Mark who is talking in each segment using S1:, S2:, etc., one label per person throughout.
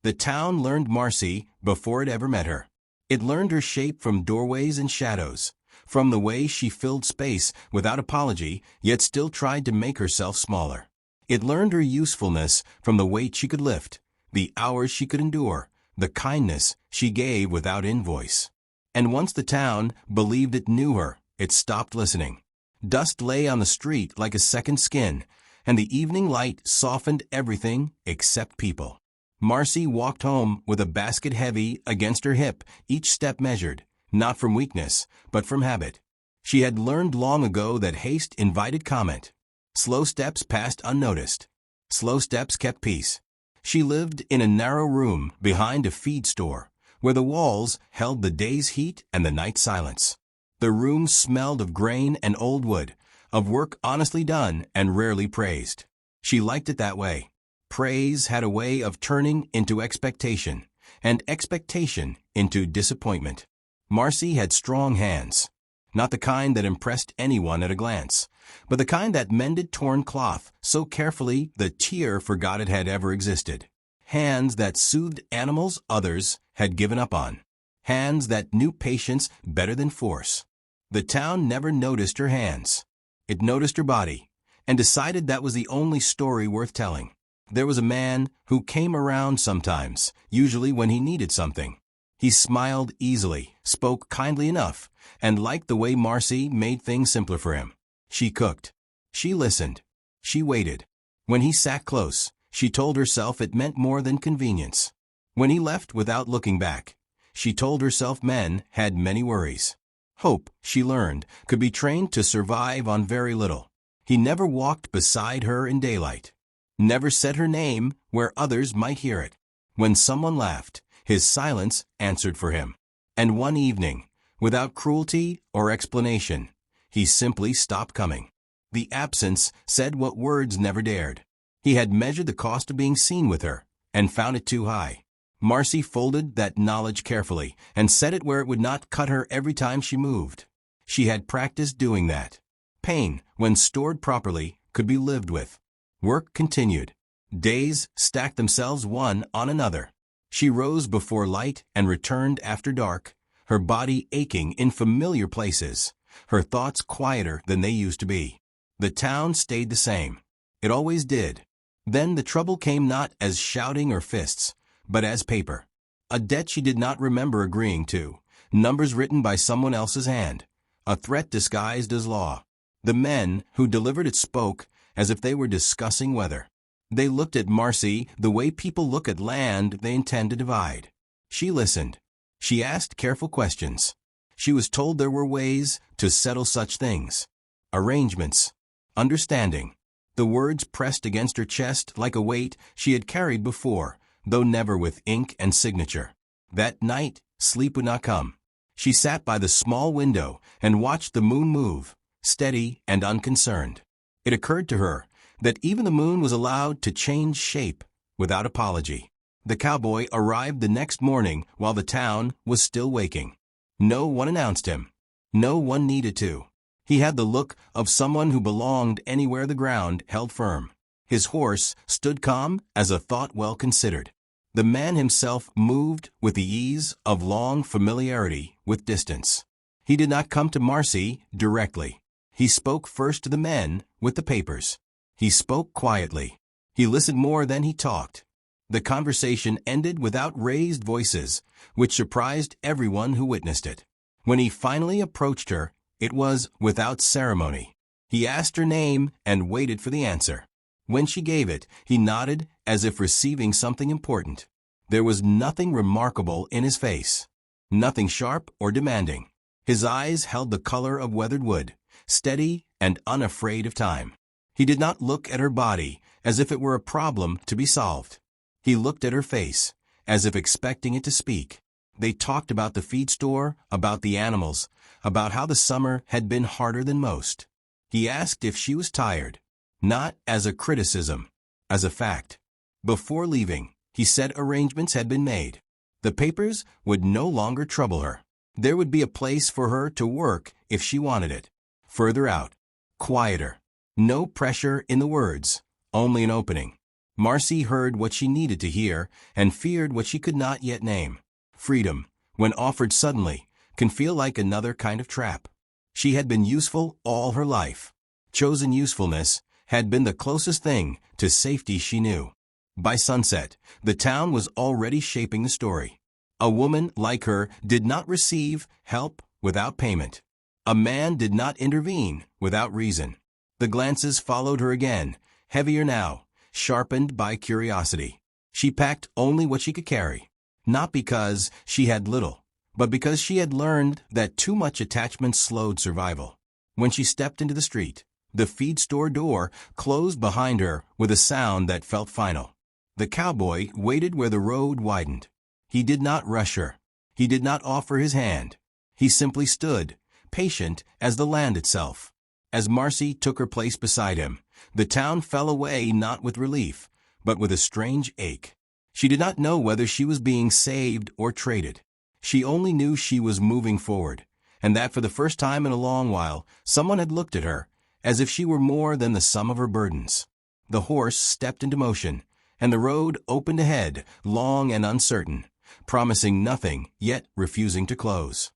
S1: The town learned Marcy before it ever met her. It learned her shape from doorways and shadows, from the way she filled space without apology, yet still tried to make herself smaller. It learned her usefulness from the weight she could lift, the hours she could endure, the kindness she gave without invoice. And once the town believed it knew her, it stopped listening. Dust lay on the street like a second skin, and the evening light softened everything except people. Marcy walked home with a basket heavy against her hip, each step measured, not from weakness, but from habit. She had learned long ago that haste invited comment. Slow steps passed unnoticed. Slow steps kept peace. She lived in a narrow room behind a feed store, where the walls held the day's heat and the night's silence. The room smelled of grain and old wood, of work honestly done and rarely praised. She liked it that way. Praise had a way of turning into expectation, and expectation into disappointment. Marcy had strong hands, not the kind that impressed anyone at a glance, but the kind that mended torn cloth so carefully the tear forgot it had ever existed. Hands that soothed animals others had given up on. Hands that knew patience better than force. The town never noticed her hands. It noticed her body, and decided that was the only story worth telling. There was a man who came around sometimes, usually when he needed something. He smiled easily, spoke kindly enough, and liked the way Marcy made things simpler for him. She cooked. She listened. She waited. When he sat close, she told herself it meant more than convenience. When he left without looking back, she told herself men had many worries. Hope, she learned, could be trained to survive on very little. He never walked beside her in daylight. Never said her name where others might hear it. When someone laughed, his silence answered for him. And one evening, without cruelty or explanation, he simply stopped coming. The absence said what words never dared. He had measured the cost of being seen with her, and found it too high. Marcy folded that knowledge carefully, and set it where it would not cut her every time she moved. She had practiced doing that. Pain, when stored properly, could be lived with. Work continued. Days stacked themselves one on another. She rose before light and returned after dark, her body aching in familiar places, her thoughts quieter than they used to be. The town stayed the same. It always did. Then the trouble came not as shouting or fists, but as paper. A debt she did not remember agreeing to, numbers written by someone else's hand, a threat disguised as law. The men who delivered it spoke as if they were discussing weather. They looked at Marcy the way people look at land they intend to divide. She listened. She asked careful questions. She was told there were ways to settle such things. Arrangements. Understanding. The words pressed against her chest like a weight she had carried before, though never with ink and signature. That night, sleep would not come. She sat by the small window and watched the moon move, steady and unconcerned. It occurred to her that even the moon was allowed to change shape without apology. The cowboy arrived the next morning while the town was still waking. No one announced him. No one needed to. He had the look of someone who belonged anywhere the ground held firm. His horse stood calm as a thought well considered. The man himself moved with the ease of long familiarity with distance. He did not come to Marcy directly. He spoke first to the men with the papers. He spoke quietly. He listened more than he talked. The conversation ended without raised voices, which surprised everyone who witnessed it. When he finally approached her, it was without ceremony. He asked her name and waited for the answer. When she gave it, he nodded as if receiving something important. There was nothing remarkable in his face, nothing sharp or demanding. His eyes held the color of weathered wood, steady and unafraid of time. He did not look at her body as if it were a problem to be solved. He looked at her face, as if expecting it to speak. They talked about the feed store, about the animals, about how the summer had been harder than most. He asked if she was tired, not as a criticism, as a fact. Before leaving, he said arrangements had been made. The papers would no longer trouble her. There would be a place for her to work if she wanted it. Further out. Quieter. No pressure in the words, only an opening. Marcy heard what she needed to hear and feared what she could not yet name. Freedom, when offered suddenly, can feel like another kind of trap. She had been useful all her life. Chosen usefulness had been the closest thing to safety she knew. By sunset, the town was already shaping the story. A woman like her did not receive help without payment. A man did not intervene without reason. The glances followed her again, heavier now, sharpened by curiosity. She packed only what she could carry, not because she had little, but because she had learned that too much attachment slowed survival. When she stepped into the street, the feed store door closed behind her with a sound that felt final. The cowboy waited where the road widened. He did not rush her. He did not offer his hand. He simply stood, patient as the land itself. As Marcy took her place beside him, the town fell away not with relief, but with a strange ache. She did not know whether she was being saved or traded. She only knew she was moving forward, and that for the first time in a long while, someone had looked at her, as if she were more than the sum of her burdens. The horse stepped into motion, and the road opened ahead, long and uncertain, promising nothing, yet refusing to close.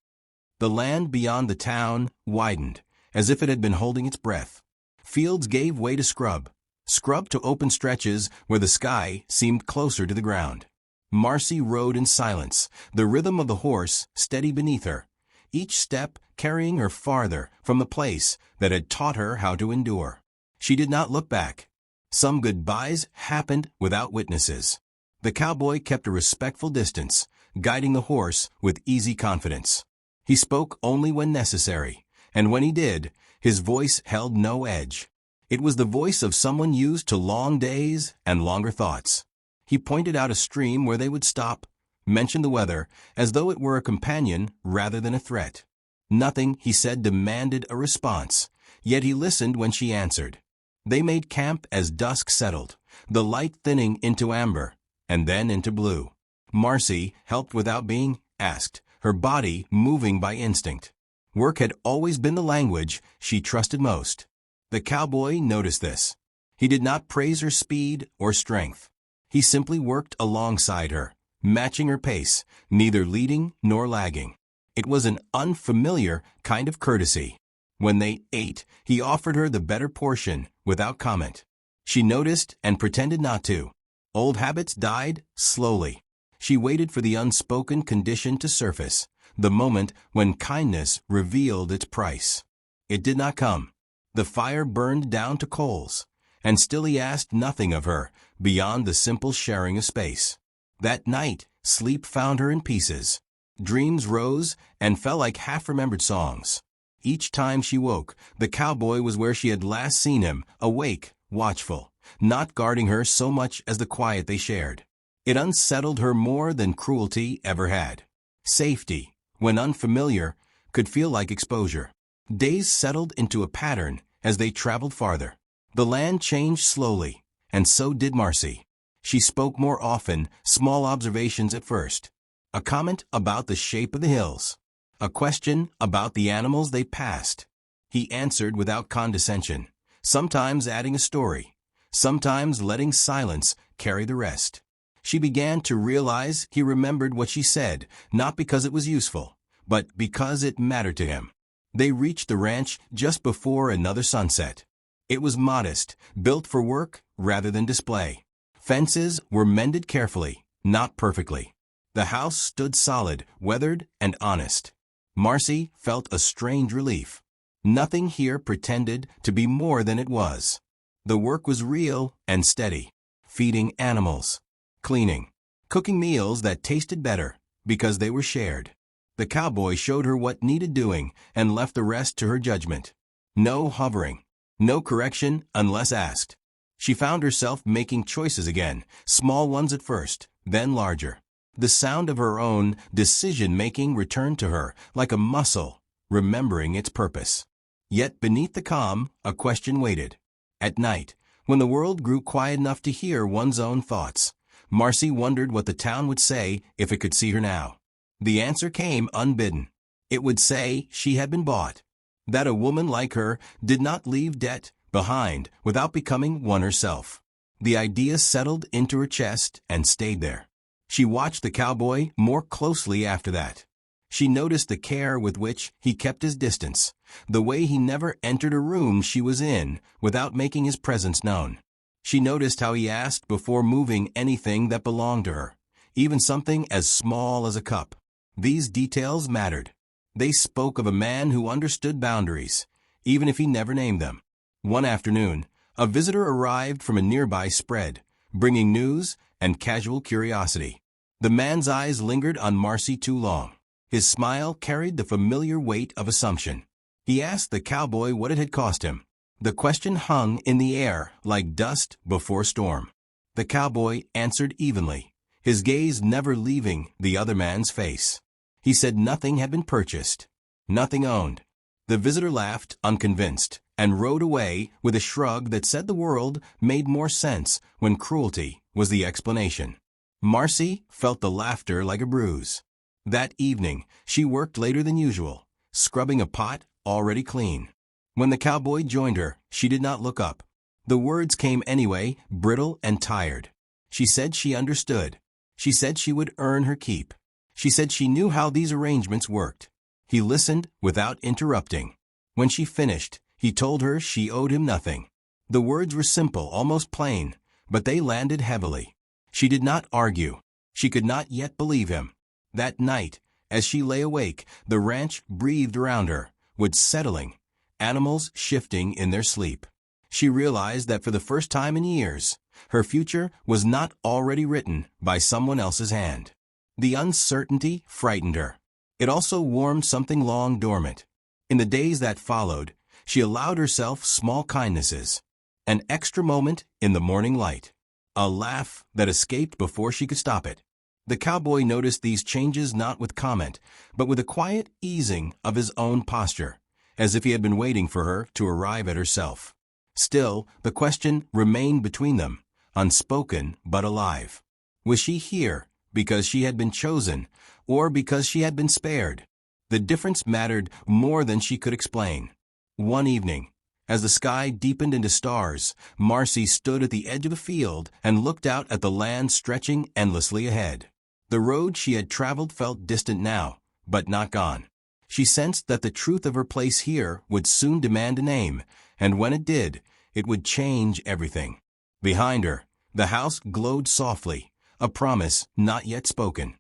S1: The land beyond the town widened, as if it had been holding its breath. Fields gave way to scrub to open stretches where the sky seemed closer to the ground. Marcy rode in silence, the rhythm of the horse steady beneath her, each step carrying her farther from the place that had taught her how to endure. She did not look back. Some goodbyes happened without witnesses. The cowboy kept a respectful distance, guiding the horse with easy confidence. He spoke only when necessary, and when he did, his voice held no edge. It was the voice of someone used to long days and longer thoughts. He pointed out a stream where they would stop, mentioned the weather, as though it were a companion rather than a threat. Nothing, he said, demanded a response, yet he listened when she answered. They made camp as dusk settled, the light thinning into amber, and then into blue. Marcy helped without being asked, her body moving by instinct. Work had always been the language she trusted most. The cowboy noticed this. He did not praise her speed or strength. He simply worked alongside her, matching her pace, neither leading nor lagging. It was an unfamiliar kind of courtesy. When they ate, he offered her the better portion without comment. She noticed and pretended not to. Old habits died slowly. She waited for the unspoken condition to surface, the moment when kindness revealed its price. It did not come. The fire burned down to coals, and still he asked nothing of her beyond the simple sharing of space. That night, sleep found her in pieces. Dreams rose and fell like half-remembered songs. Each time she woke, the cowboy was where she had last seen him, awake, watchful, not guarding her so much as the quiet they shared. It unsettled her more than cruelty ever had. Safety, when unfamiliar, could feel like exposure. Days settled into a pattern as they traveled farther. The land changed slowly, and so did Marcy. She spoke more often, small observations at first. A comment about the shape of the hills. A question about the animals they passed. He answered without condescension, sometimes adding a story, sometimes letting silence carry the rest. She began to realize he remembered what she said, not because it was useful, but because it mattered to him. They reached the ranch just before another sunset. It was modest, built for work rather than display. Fences were mended carefully, not perfectly. The house stood solid, weathered, and honest. Marcy felt a strange relief. Nothing here pretended to be more than it was. The work was real and steady. Feeding animals, cleaning, cooking meals that tasted better because they were shared. The cowboy showed her what needed doing and left the rest to her judgment. No hovering, no correction unless asked. She found herself making choices again, small ones at first, then larger. The sound of her own decision-making returned to her like a muscle, remembering its purpose. Yet beneath the calm, a question waited. At night, when the world grew quiet enough to hear one's own thoughts, Marcy wondered what the town would say if it could see her now. The answer came unbidden. It would say she had been bought, that a woman like her did not leave debt behind without becoming one herself. The idea settled into her chest and stayed there. She watched the cowboy more closely after that. She noticed the care with which he kept his distance, the way he never entered a room she was in without making his presence known. She noticed how he asked before moving anything that belonged to her, even something as small as a cup. These details mattered. They spoke of a man who understood boundaries, even if he never named them. One afternoon, a visitor arrived from a nearby spread, bringing news and casual curiosity. The man's eyes lingered on Marcy too long. His smile carried the familiar weight of assumption. He asked the cowboy what it had cost him. The question hung in the air like dust before storm. The cowboy answered evenly, his gaze never leaving the other man's face. He said nothing had been purchased, nothing owned. The visitor laughed, unconvinced, and rode away with a shrug that said the world made more sense when cruelty was the explanation. Marcy felt the laughter like a bruise. That evening, she worked later than usual, scrubbing a pot already clean. When the cowboy joined her, she did not look up. The words came anyway, brittle and tired. She said she understood. She said she would earn her keep. She said she knew how these arrangements worked. He listened without interrupting. When she finished, he told her she owed him nothing. The words were simple, almost plain, but they landed heavily. She did not argue. She could not yet believe him. That night, as she lay awake, the ranch breathed around her, wood settling, animals shifting in their sleep. She realized that for the first time in years, her future was not already written by someone else's hand. The uncertainty frightened her. It also warmed something long dormant. In the days that followed, she allowed herself small kindnesses. An extra moment in the morning light. A laugh that escaped before she could stop it. The cowboy noticed these changes not with comment, but with a quiet easing of his own posture, as if he had been waiting for her to arrive at herself. Still, the question remained between them, unspoken but alive. Was she here because she had been chosen, or because she had been spared? The difference mattered more than she could explain. One evening, as the sky deepened into stars, Marcy stood at the edge of a field and looked out at the land stretching endlessly ahead. The road she had traveled felt distant now, but not gone. She sensed that the truth of her place here would soon demand a name, and when it did, it would change everything. Behind her, the house glowed softly, a promise not yet spoken.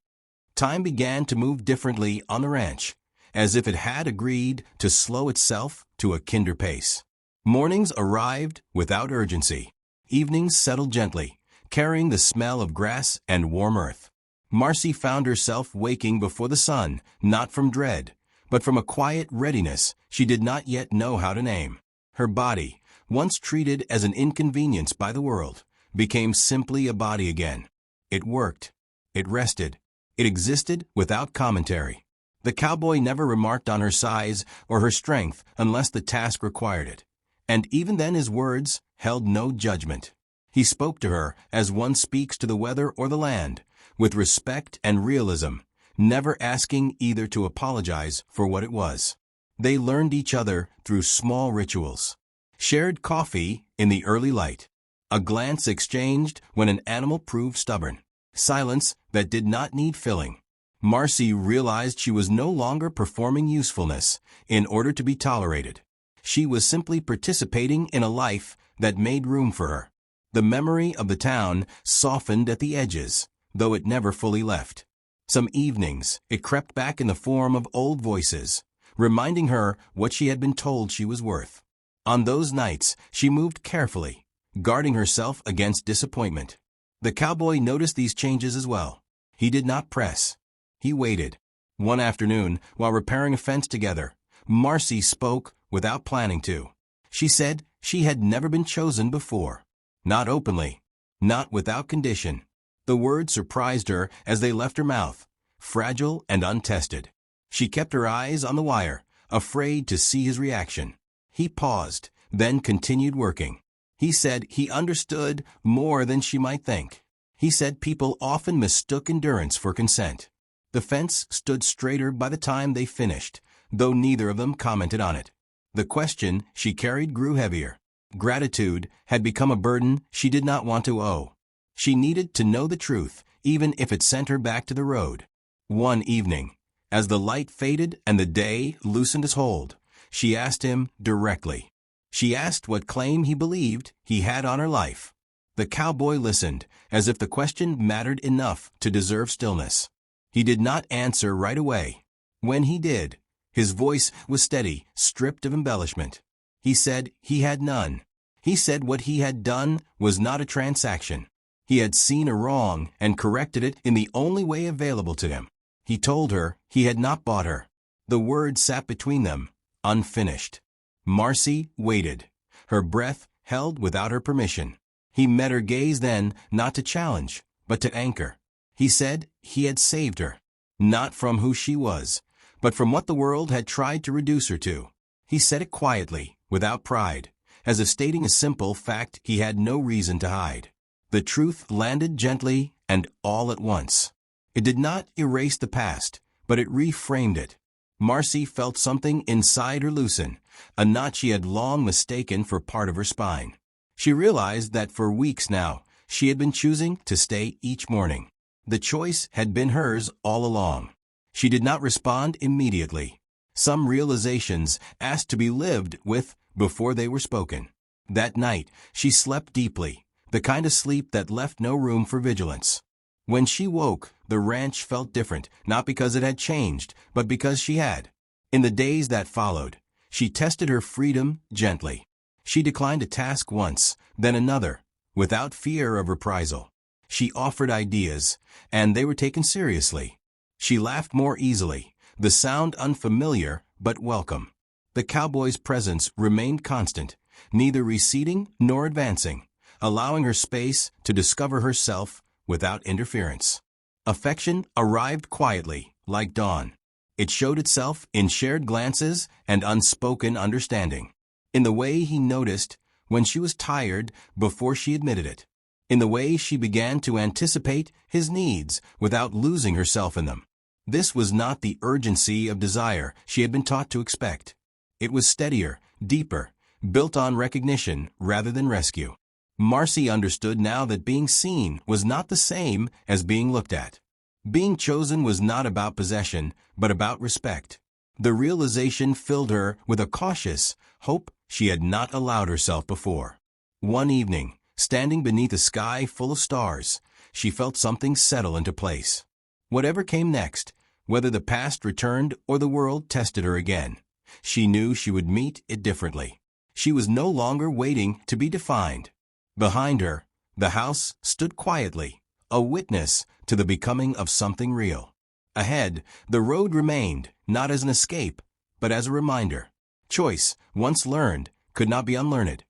S1: Time began to move differently on the ranch, as if it had agreed to slow itself to a kinder pace. Mornings arrived without urgency. Evenings settled gently, carrying the smell of grass and warm earth. Marcy found herself waking before the sun, not from dread, but from a quiet readiness she did not yet know how to name. Her body, once treated as an inconvenience by the world, became simply a body again. It worked. It rested. It existed without commentary. The cowboy never remarked on her size or her strength unless the task required it. And even then his words held no judgment. He spoke to her as one speaks to the weather or the land, with respect and realism, never asking either to apologize for what it was. They learned each other through small rituals. Shared coffee in the early light. A glance exchanged when an animal proved stubborn. Silence that did not need filling. Marcy realized she was no longer performing usefulness in order to be tolerated. She was simply participating in a life that made room for her. The memory of the town softened at the edges, though it never fully left. Some evenings, it crept back in the form of old voices, reminding her what she had been told she was worth. On those nights, she moved carefully, guarding herself against disappointment. The cowboy noticed these changes as well. He did not press. He waited. One afternoon, while repairing a fence together, Marcy spoke without planning to. She said she had never been chosen before. Not openly. Not without condition. The words surprised her as they left her mouth, fragile and untested. She kept her eyes on the wire, afraid to see his reaction. He paused, then continued working. He said he understood more than she might think. He said people often mistook endurance for consent. The fence stood straighter by the time they finished, though neither of them commented on it. The question she carried grew heavier. Gratitude had become a burden she did not want to owe. She needed to know the truth, even if it sent her back to the road. One evening, as the light faded and the day loosened its hold, she asked him directly. She asked what claim he believed he had on her life. The cowboy listened, as if the question mattered enough to deserve stillness. He did not answer right away. When he did, his voice was steady, stripped of embellishment. He said he had none. He said what he had done was not a transaction. He had seen a wrong and corrected it in the only way available to him. He told her he had not bought her. The words sat between them, unfinished. Marcy waited, her breath held without her permission. He met her gaze then, not to challenge, but to anchor. He said he had saved her, not from who she was, but from what the world had tried to reduce her to. He said it quietly, without pride, as if stating a simple fact he had no reason to hide. The truth landed gently and all at once. It did not erase the past, but it reframed it. Marcy felt something inside her loosen, a knot she had long mistaken for part of her spine. She realized that for weeks now, she had been choosing to stay each morning. The choice had been hers all along. She did not respond immediately. Some realizations asked to be lived with before they were spoken. That night, she slept deeply, the kind of sleep that left no room for vigilance. When she woke, the ranch felt different, not because it had changed, but because she had. In the days that followed, she tested her freedom gently. She declined a task once, then another, without fear of reprisal. She offered ideas, and they were taken seriously. She laughed more easily, the sound unfamiliar but welcome. The cowboy's presence remained constant, neither receding nor advancing, allowing her space to discover herself without interference. Affection arrived quietly, like dawn. It showed itself in shared glances and unspoken understanding. In the way he noticed when she was tired before she admitted it. In the way she began to anticipate his needs without losing herself in them. This was not the urgency of desire she had been taught to expect. It was steadier, deeper, built on recognition rather than rescue. Marcy understood now that being seen was not the same as being looked at. Being chosen was not about possession, but about respect. The realization filled her with a cautious hope she had not allowed herself before. One evening, standing beneath a sky full of stars, she felt something settle into place. Whatever came next, whether the past returned or the world tested her again, she knew she would meet it differently. She was no longer waiting to be defined. Behind her, the house stood quietly, a witness to the becoming of something real. Ahead, the road remained, not as an escape, but as a reminder. Choice, once learned, could not be unlearned.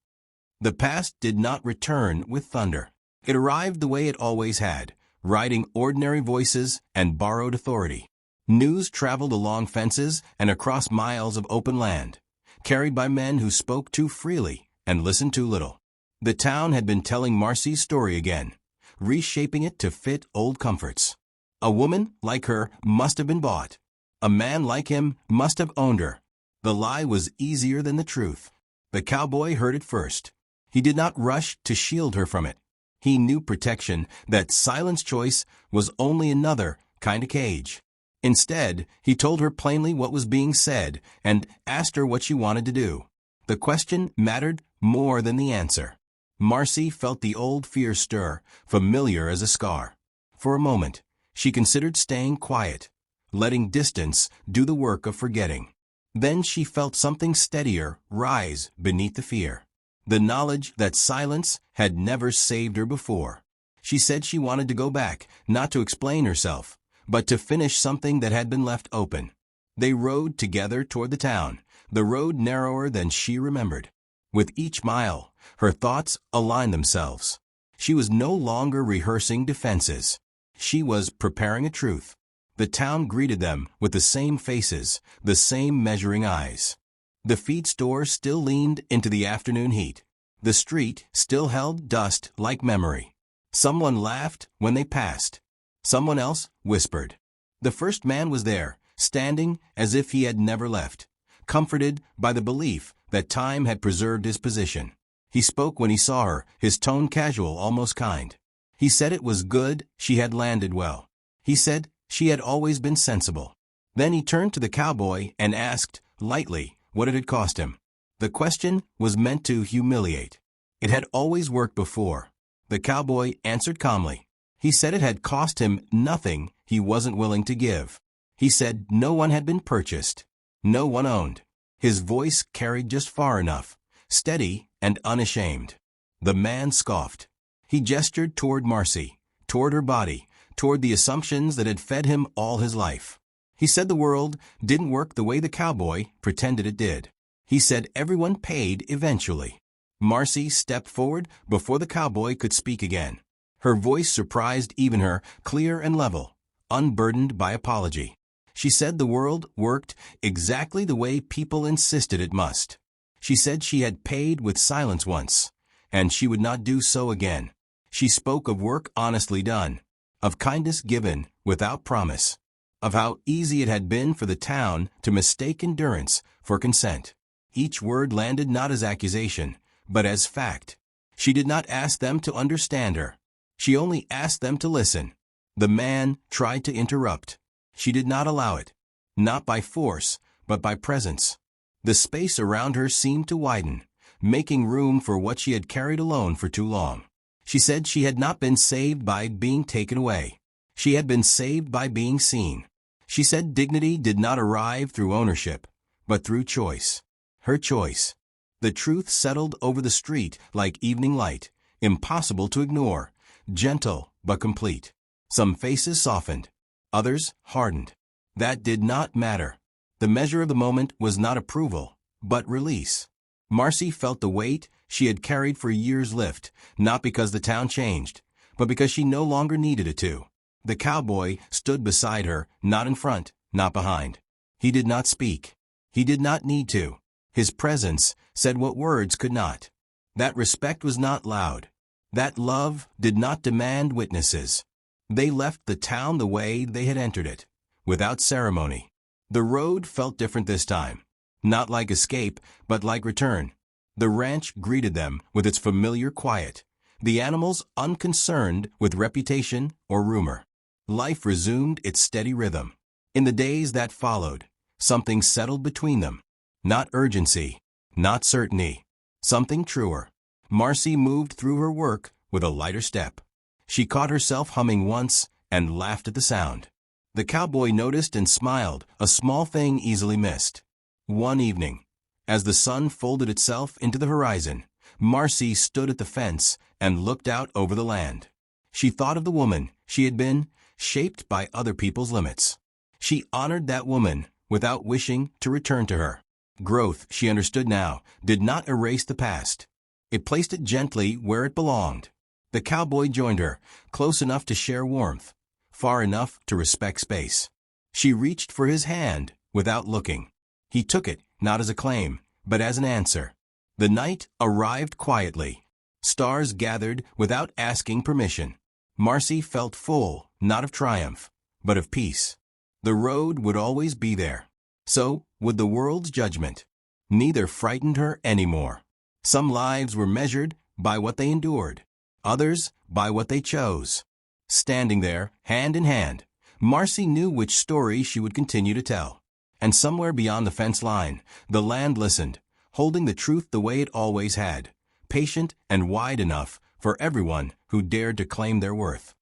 S1: The past did not return with thunder. It arrived the way it always had, riding ordinary voices and borrowed authority. News traveled along fences and across miles of open land, carried by men who spoke too freely and listened too little. The town had been telling Marcy's story again, reshaping it to fit old comforts. A woman like her must have been bought. A man like him must have owned her. The lie was easier than the truth. The cowboy heard it first. He did not rush to shield her from it. He knew protection, that silence choice was only another kind of cage. Instead, he told her plainly what was being said and asked her what she wanted to do. The question mattered more than the answer. Marcy felt the old fear stir, familiar as a scar. For a moment, she considered staying quiet, letting distance do the work of forgetting. Then she felt something steadier rise beneath the fear. The knowledge that silence had never saved her before. She said she wanted to go back, not to explain herself, but to finish something that had been left open. They rode together toward the town, the road narrower than she remembered. With each mile, her thoughts aligned themselves. She was no longer rehearsing defenses. She was preparing a truth. The town greeted them with the same faces, the same measuring eyes. The feed store still leaned into the afternoon heat. The street still held dust like memory. Someone laughed when they passed. Someone else whispered. The first man was there, standing as if he had never left, comforted by the belief that time had preserved his position. He spoke when he saw her, his tone casual, almost kind. He said it was good, she had landed well. He said she had always been sensible. Then he turned to the cowboy and asked, lightly, what it had cost him. The question was meant to humiliate. It had always worked before. The cowboy answered calmly. He said it had cost him nothing he wasn't willing to give. He said no one had been purchased. No one owned. His voice carried just far enough, steady and unashamed. The man scoffed. He gestured toward Marcy, toward her body, toward the assumptions that had fed him all his life. He said the world didn't work the way the cowboy pretended it did. He said everyone paid eventually. Marcy stepped forward before the cowboy could speak again. Her voice surprised even her, clear and level, unburdened by apology. She said the world worked exactly the way people insisted it must. She said she had paid with silence once, and she would not do so again. She spoke of work honestly done, of kindness given without promise, of how easy it had been for the town to mistake endurance for consent. Each word landed not as accusation, but as fact. She did not ask them to understand her. She only asked them to listen. The man tried to interrupt. She did not allow it, not by force, but by presence. The space around her seemed to widen, making room for what she had carried alone for too long. She said she had not been saved by being taken away. She had been saved by being seen. She said dignity did not arrive through ownership, but through choice. Her choice. The truth settled over the street like evening light, impossible to ignore, gentle but complete. Some faces softened, others hardened. That did not matter. The measure of the moment was not approval, but release. Marcy felt the weight she had carried for years lift, not because the town changed, but because she no longer needed it to. The cowboy stood beside her, not in front, not behind. He did not speak. He did not need to. His presence said what words could not. That respect was not loud. That love did not demand witnesses. They left the town the way they had entered it, without ceremony. The road felt different this time. Not like escape, but like return. The ranch greeted them with its familiar quiet, the animals unconcerned with reputation or rumor. Life resumed its steady rhythm. In the days that followed, something settled between them. Not urgency, not certainty, something truer. Marcy moved through her work with a lighter step. She caught herself humming once and laughed at the sound. The cowboy noticed and smiled, a small thing easily missed. One evening, as the sun folded itself into the horizon, Marcy stood at the fence and looked out over the land. She thought of the woman she had been, shaped by other people's limits. She honored that woman without wishing to return to her. Growth, she understood now, did not erase the past. It placed it gently where it belonged. The cowboy joined her, close enough to share warmth, far enough to respect space. She reached for his hand without looking. He took it, not as a claim, but as an answer. The night arrived quietly. Stars gathered without asking permission. Marcy felt full, not of triumph, but of peace. The road would always be there. So would the world's judgment. Neither frightened her anymore. Some lives were measured by what they endured, others by what they chose. Standing there, hand in hand, Marcy knew which story she would continue to tell. And somewhere beyond the fence line, the land listened, holding the truth the way it always had, patient and wide enough for everyone who dared to claim their worth.